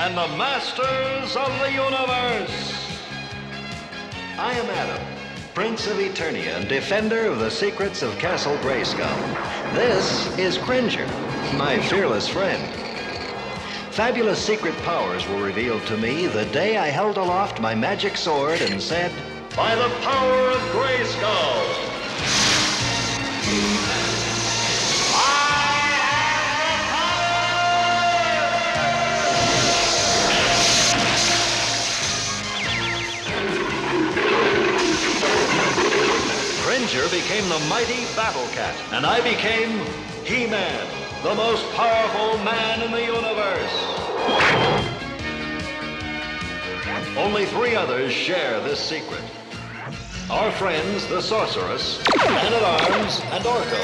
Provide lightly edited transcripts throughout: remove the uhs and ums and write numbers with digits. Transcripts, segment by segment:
and the masters of the universe. I am Adam, Prince of Eternia and defender of the secrets of Castle Grayskull. This is Cringer, my fearless friend. Fabulous secret powers were revealed to me the day I held aloft my magic sword and said, "By the power of Grayskull!" Cringer became the mighty Battle Cat, and I became He-Man, the most powerful man in the universe. Only 3 others share this secret. Our friends, the Sorceress, Man-at-Arms, and Orko.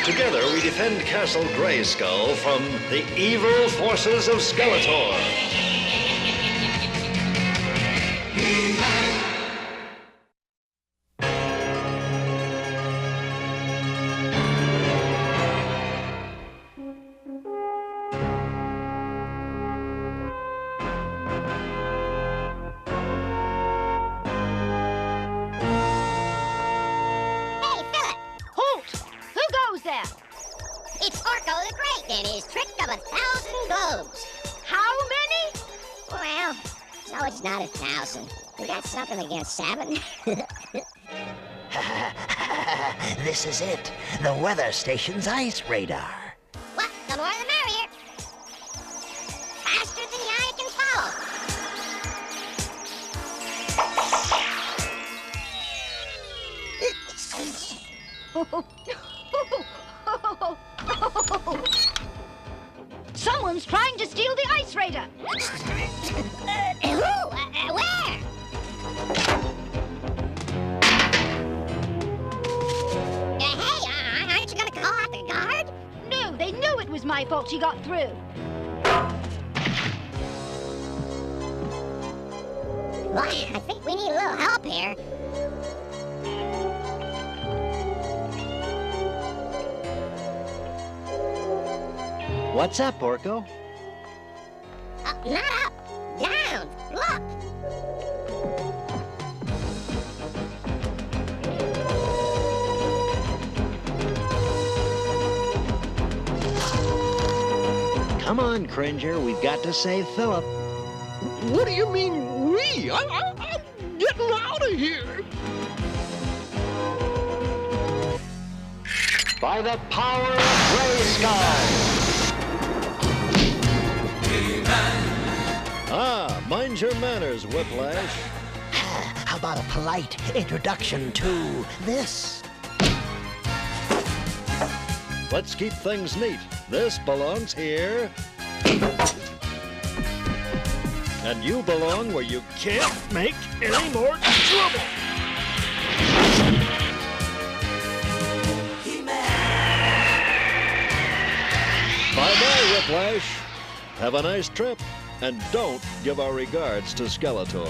Together we defend Castle Grayskull from the evil forces of Skeletor. It's Orko the Great and his trick of 1,000 globes. How many? Well, no, it's not 1,000. We got something against 7. This is it. The weather station's ice radar. Well, the more the merrier. Faster than the eye can follow. Someone's trying to steal the ice raider. Who? Where? Hey, aren't you gonna call out the guard? No, they knew it was my fault she got through. Well, I think we need a little help here. What's up, Orko? Not up, down, look. Come on, Cringer, we've got to save Philip. What do you mean, we? I'm getting out of here. By the power of Grayskull! Ah, mind your manners, Whiplash. How about a polite introduction to this? Let's keep things neat. This belongs here. And you belong where you can't make any more trouble. Bye-bye, Whiplash. Have a nice trip. And don't give our regards to Skeletor.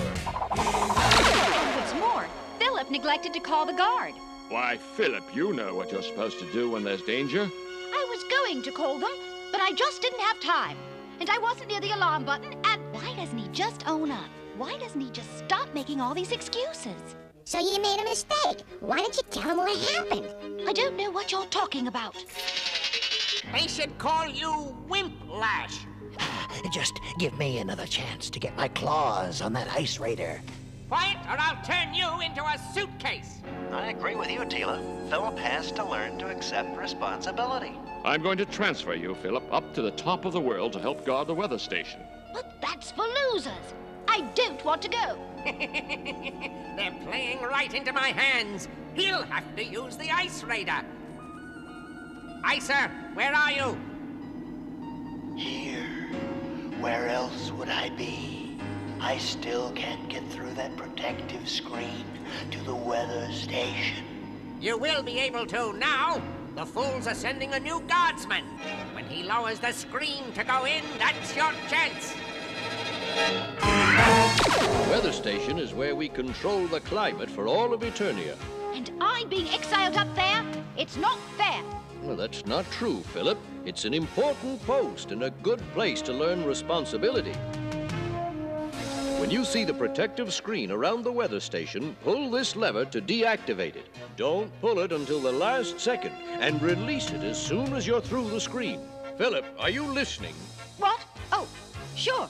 What's more, Philip neglected to call the guard. Why, Philip, you know what you're supposed to do when there's danger. I was going to call them, but I just didn't have time. And I wasn't near the alarm button, and why doesn't he just own up? Why doesn't he just stop making all these excuses? So you made a mistake. Why didn't you tell him what happened? I don't know what you're talking about. They should call you Wimplash. Just give me another chance to get my claws on that ice raider. Quiet, or I'll turn you into a suitcase. I agree with you, Teela. Philip has to learn to accept responsibility. I'm going to transfer you, Philip, up to the top of the world to help guard the weather station. But that's for losers. I don't want to go. They're playing right into my hands. He'll have to use the ice raider. Icer, where are you? Here. Where else would I be? I still can't get through that protective screen to the weather station. You will be able to now. The fools are sending a new guardsman. When he lowers the screen to go in, that's your chance. The weather station is where we control the climate for all of Eternia. And I'm being exiled up there? It's not fair. Well, that's not true, Philip. It's an important post and a good place to learn responsibility. When you see the protective screen around the weather station, pull this lever to deactivate it. Don't pull it until the last second, and release it as soon as you're through the screen. Philip, are you listening? What? Oh, sure.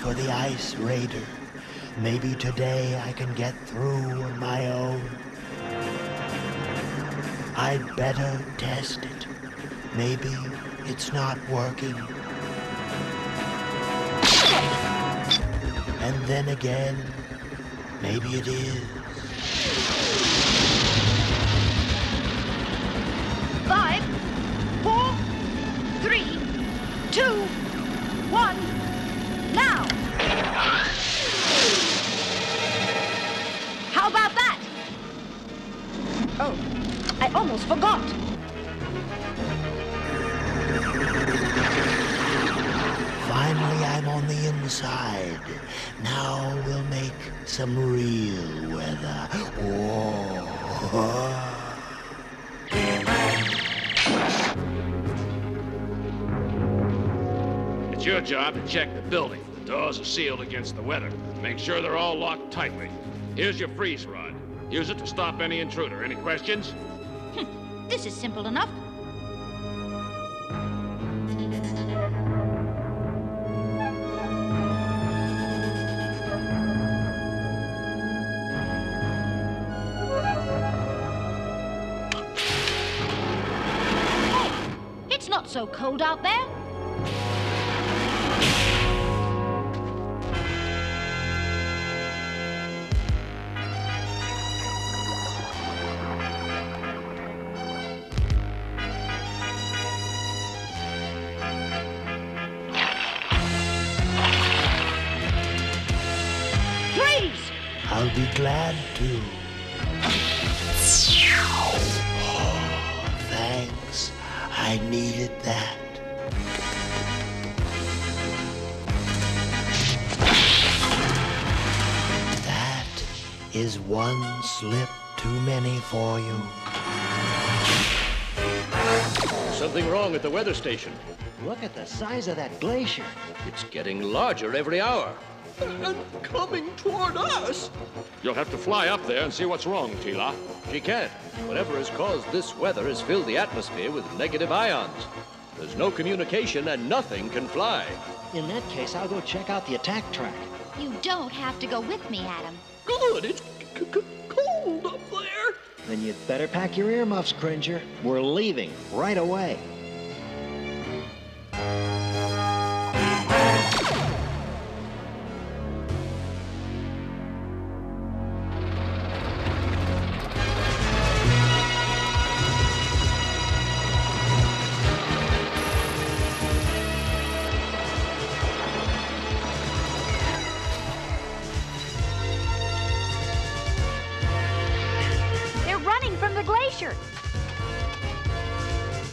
For the Ice Raider. Maybe today I can get through on my own. I'd better test it. Maybe it's not working. And then again, maybe it is. 5, 4, 3, 2, 1. Now! How about that? Oh, I almost forgot. Finally, I'm on the inside. Now we'll make some real weather. Whoa. It's your job to check the building. The doors are sealed against the weather. Make sure they're all locked tightly. Here's your freeze rod. Use it to stop any intruder. Any questions? This is simple enough. Hey, it's not so cold out there. I'll be glad to. Oh, thanks. I needed that. That is one slip too many for you. Something wrong at the weather station. Look at the size of that glacier. It's getting larger every hour. And coming toward us. You'll have to fly up there and see what's wrong, Teela. She can't. Whatever has caused this weather has filled the atmosphere with negative ions. There's no communication and nothing can fly. In that case, I'll go check out the attack track. You don't have to go with me, Adam. Good, it's cold up there. Then you'd better pack your earmuffs, Cringer. We're leaving right away.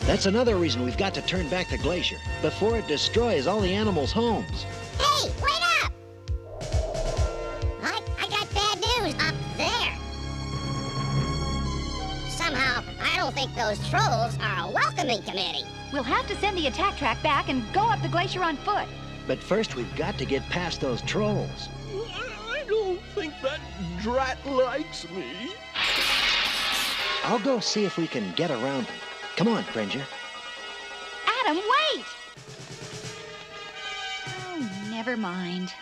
That's another reason we've got to turn back the glacier before it destroys all the animals' homes. Hey, wait up! I got bad news up there. Somehow, I don't think those trolls are a welcoming committee. We'll have to send the attack track back and go up the glacier on foot. But first, we've got to get past those trolls. I don't think that drat likes me. I'll go see if we can get around them. Come on, Cringer. Adam, wait! Oh, never mind.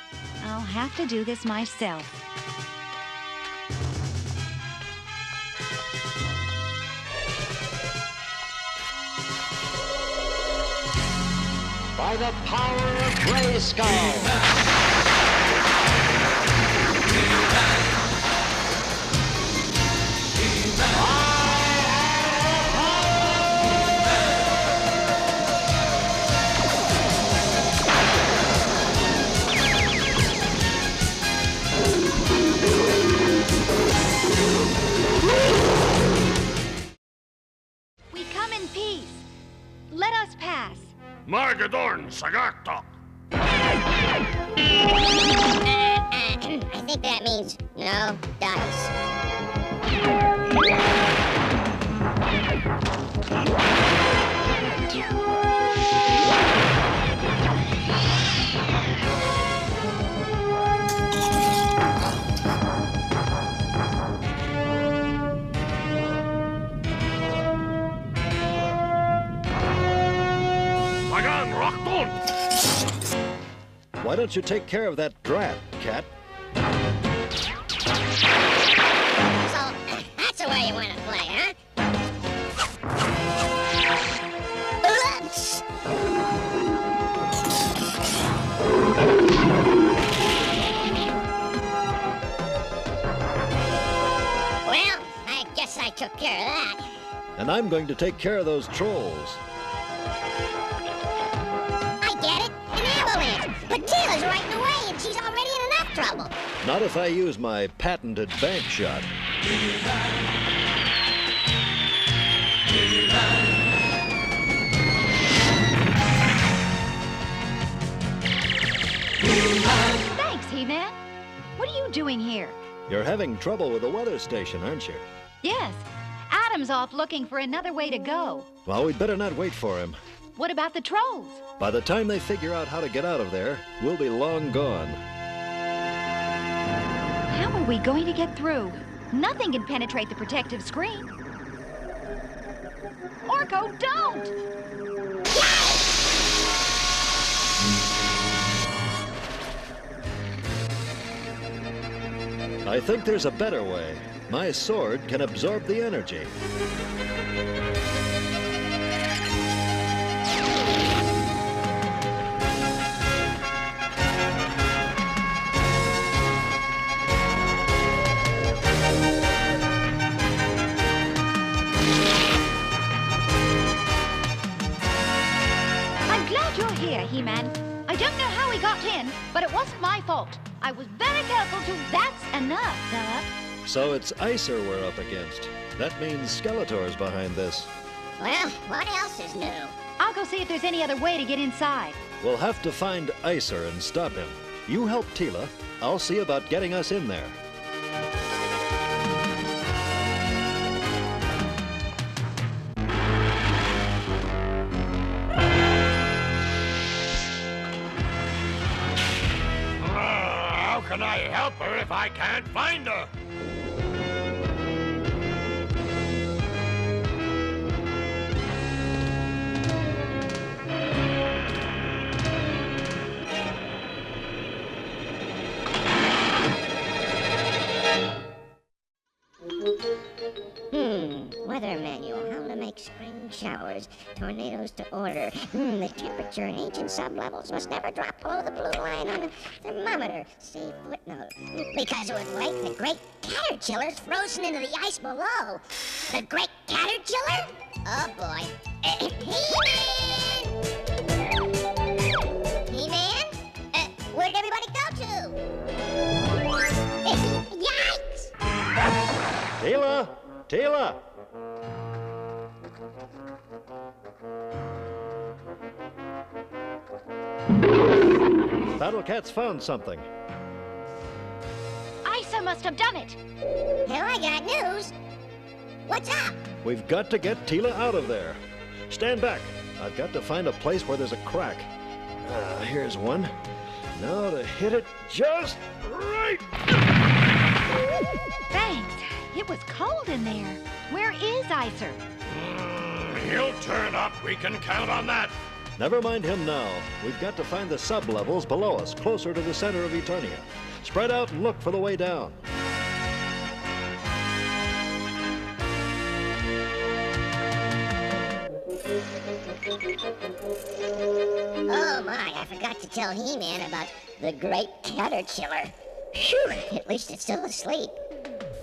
I'll have to do this myself. By the power of Grayskull! in peace. Let us pass. Margadorn Sagartok. I think that means no dice. Why don't you take care of that drat, Cat? So, that's the way you want to play, huh? Oops. Well, I guess I took care of that. And I'm going to take care of those trolls. I get it, an avalanche. But Teela's right in the way, and she's already in enough trouble. Not if I use my patented bank shot. Thanks, He-Man. What are you doing here? You're having trouble with the weather station, aren't you? Yes. Adam's off looking for another way to go. Well, we'd better not wait for him. What about the trolls? By the time they figure out how to get out of there, we'll be long gone. How are we going to get through? Nothing can penetrate the protective screen. Orko, don't! I think there's a better way. My sword can absorb the energy. I'm glad you're here, He-Man. I don't know how he got in, but it wasn't my fault. I was very careful to... That's enough, Philip. So it's Icer we're up against. That means Skeletor's behind this. Well, what else is new? I'll go see if there's any other way to get inside. We'll have to find Icer and stop him. You help Teela. I'll see about getting us in there. How can I help her if I can't find her? Weather manual. How to make spring showers. Tornadoes to order. The temperature in ancient sublevels must never drop below the blue line on the thermometer. See footnote. Because it would wake the great caterpillars frozen into the ice below. The great caterpillar? Oh boy. He-Man! He-Man? Where'd everybody go to? Yikes! Teela! Teela! Battle Cat's found something. Icer must have done it. Hell, I got news. What's up? We've got to get Teela out of there. Stand back. I've got to find a place where there's a crack. Here's one. Now to hit it just right. Thanks. It was cold in there. Where is Icer? He'll turn up. We can count on that. Never mind him now. We've got to find the sublevels below us, closer to the center of Eternia. Spread out and look for the way down. Oh my, I forgot to tell He-Man about the great caterpillar. Phew, at least it's still asleep.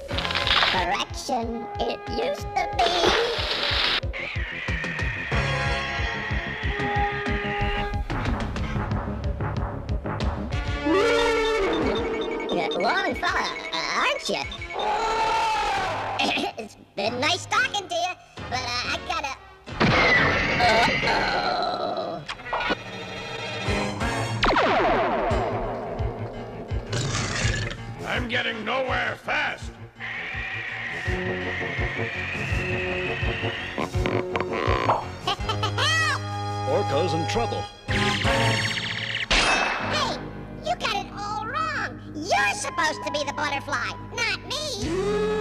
Correction, it used to be. Long fella, aren't you? It's been nice talking to you, but I gotta... trouble. Hey, you got it all wrong. You're supposed to be the butterfly, not me.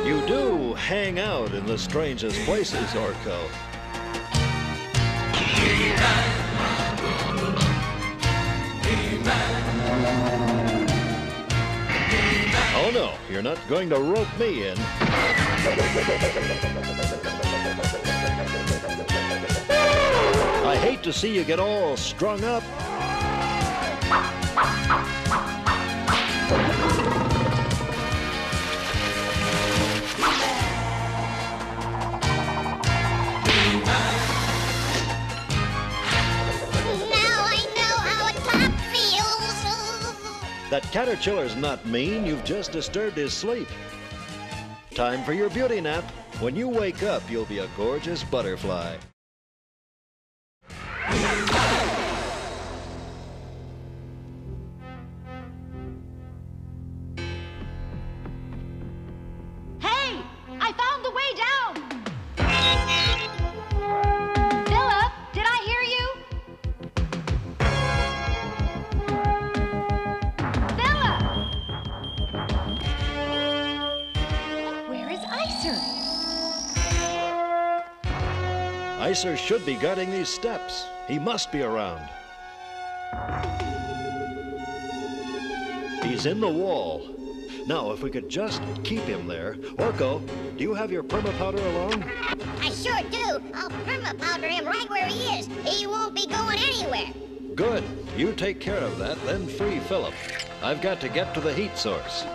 You do hang out in the strangest places, Orko. Oh no, you're not going to rope me in. I hate to see you get all strung up. That caterpillar's not mean. You've just disturbed his sleep. Time for your beauty nap. When you wake up, you'll be a gorgeous butterfly. Hey! I found the way down! Philip, did I hear you? Icer should be guarding these steps. He must be around. He's in the wall. Now, if we could just keep him there. Orko, do you have your perma-powder along? I sure do. I'll perma-powder him right where he is. He won't be going anywhere. Good. You take care of that, then free Philip. I've got to get to the heat source.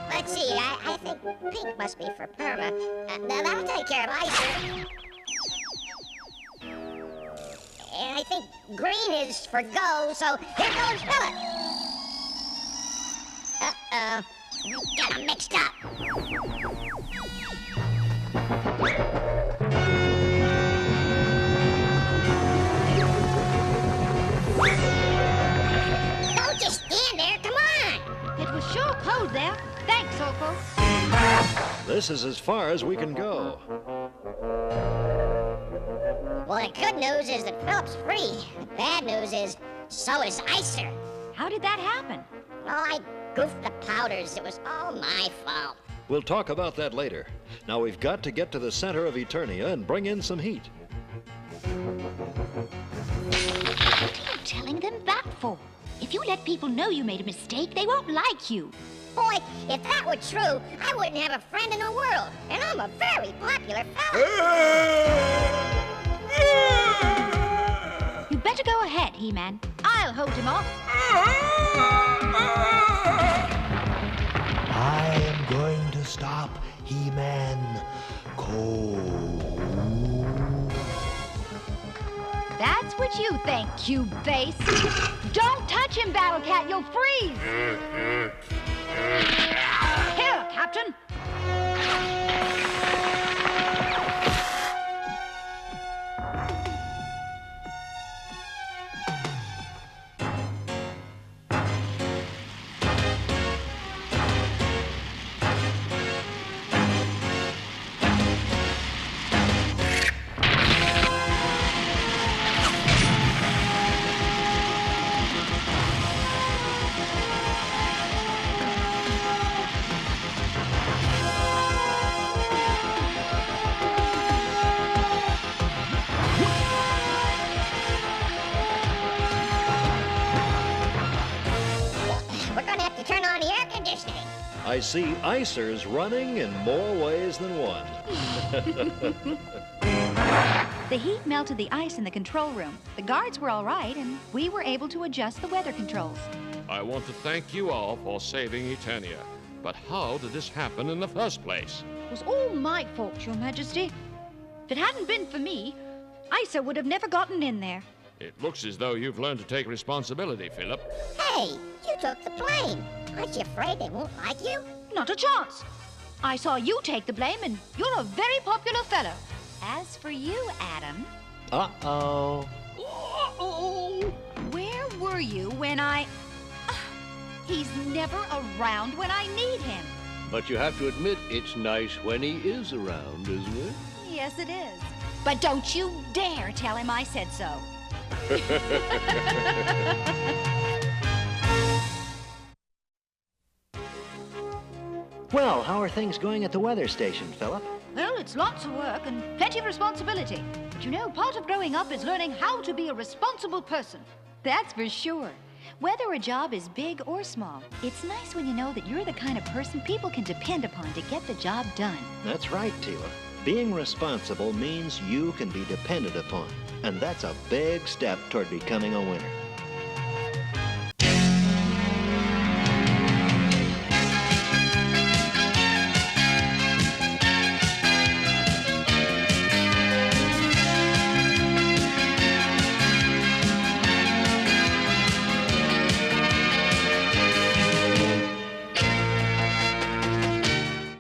Let's see, I think pink must be for perma. That'll take care of Icer. And I think green is for go, so here goes Philip. Uh-oh. Got them mixed up. Don't just stand there, come on. It was sure cold there. Thanks, Orko. This is as far as we can go. Well, the good news is that Philip's free. The bad news is, so is Icer. How did that happen? Oh, I goofed the powders. It was all my fault. We'll talk about that later. Now we've got to get to the center of Eternia and bring in some heat. What are you telling them that for? If you let people know you made a mistake, they won't like you. Boy, if that were true, I wouldn't have a friend in the world. And I'm a very popular fella. You better go ahead, He-Man. I'll hold him off. I am going to stop He-Man cold. That's what you think, cube face. Don't touch him, Battle Cat. You'll freeze. Here, Captain. I see Icer's running in more ways than one. The heat melted the ice in the control room. The guards were all right, and we were able to adjust the weather controls. I want to thank you all for saving Eternia. But how did this happen in the first place? It was all my fault, Your Majesty. If it hadn't been for me, Icer would have never gotten in there. It looks as though you've learned to take responsibility, Philip. Hey, you took the blame. Aren't you afraid they won't like you? Not a chance. I saw you take the blame, and you're a very popular fellow. As for you, Adam... Uh-oh. Uh-oh. Where were you when I... He's never around when I need him. But you have to admit, it's nice when he is around, isn't it? Yes, it is. But don't you dare tell him I said so. Well, how are things going at the weather station, Philip? Well, it's lots of work and plenty of responsibility. But you know, part of growing up is learning how to be a responsible person. That's for sure. Whether a job is big or small, it's nice when you know that you're the kind of person people can depend upon to get the job done. That's right, Teela. Being responsible means you can be depended upon. And that's a big step toward becoming a winner.